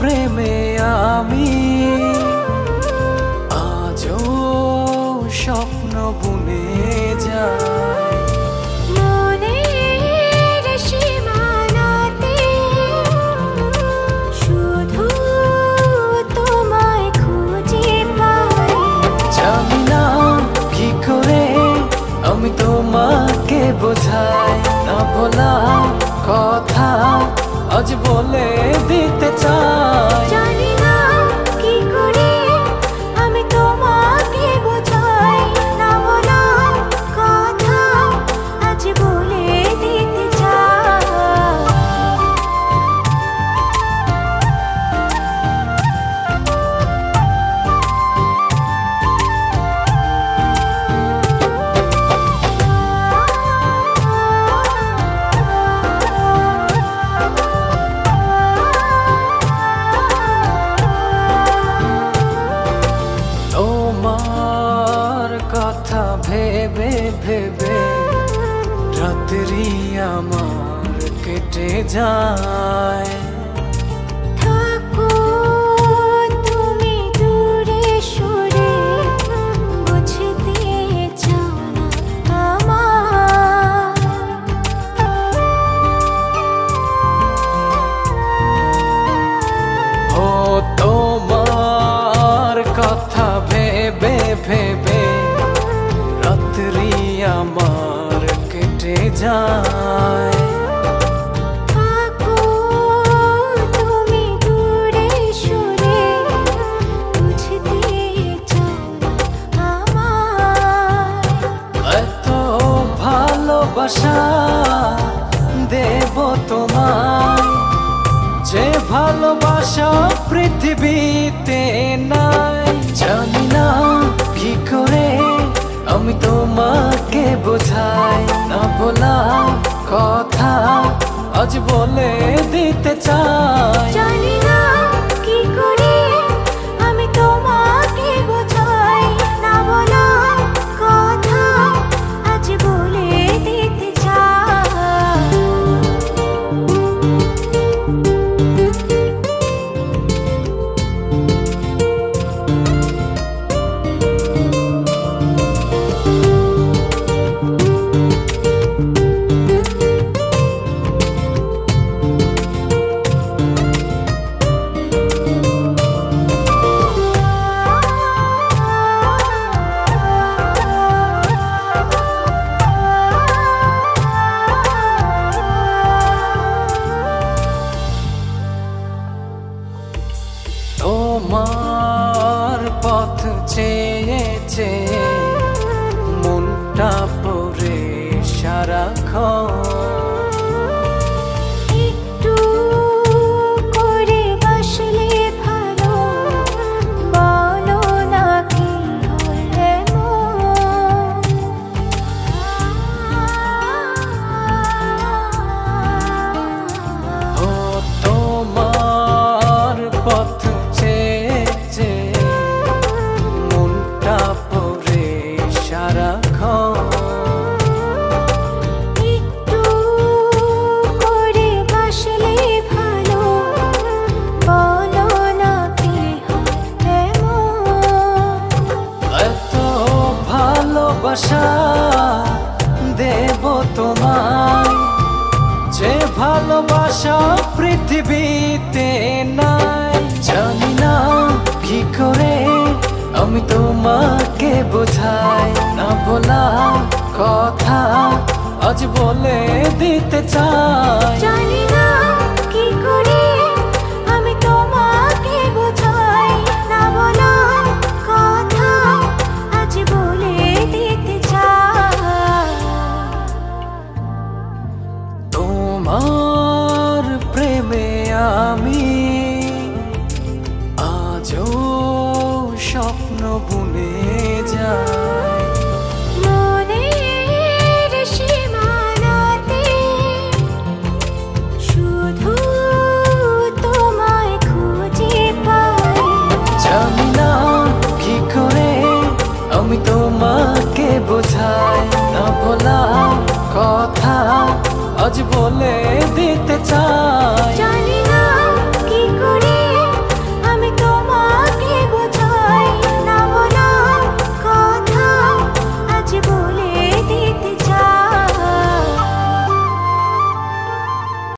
প্রেমে আমি আজও স্বপ্ন বুনে যাই। মনের সীমানাতে শুধু তোমায় খুঁজে পাই। জানি না কি করে আমি তোমাকে বোঝাই, না বলা কথা আজ বলে দিতে চাই। জানি না কি করে আমি তোমাকে বোঝাই, না বলা কথা আজ বলে দিতে চাই। তোমার কথা ভেবে ভেবে রাত্রি আমার কেটে যায়। থাকো তুমি দূরে সরে, বুঝতে চাও না আমার। ও তোমার কথা ভেবে ভেবে রাত্রি আমার কেটে যায়। থাকো তুমি দূরে সরে, বুঝতে চাও না আমার। এত ভালোবাসা দেব তোমায়, যে ভালোবাসা পৃথিবীতে নাই। জানি না কি করে আমি তোমাকে বোঝাই, না বলা কথা আজ বলে দিতে চাই। জানি না কি করে আমি তোমাকে বোঝাই, না বলা কথা আজ বলে দিতে চাই। তোমার পথ চেয়ে চেয়ে মনটা পড়ে সারাক্ষণ। একটু করে বাসলে ভালো, বলো না কি হলে ও তোমার পথ চেয়ে চেয়ে মনটা পড়ে সারাক্ষণ। একটু করে বাসলে ভালো, বলো না কি হলে এত ভালোবাসা দেব তোমায়, যে ভালোবাসা পৃথিবীতে নাই। জানি না কি করে আমি তোমাকে বোঝাই, না বলা কথা আজ বলে দিতে চাই। জানি না কি করে আমি তোমাকে বোঝাই, না বলা কথা আজ বলে দিতে চাই। তোমার প্রেমে আমি আজও স্বপ্ন বুনে যাই। মনের সীমানাতে শুধু তোমায় খুঁজে পাই। জানি না কি করে আমি তোমাকে বোঝাই, না বলা কথা আজ বলে দি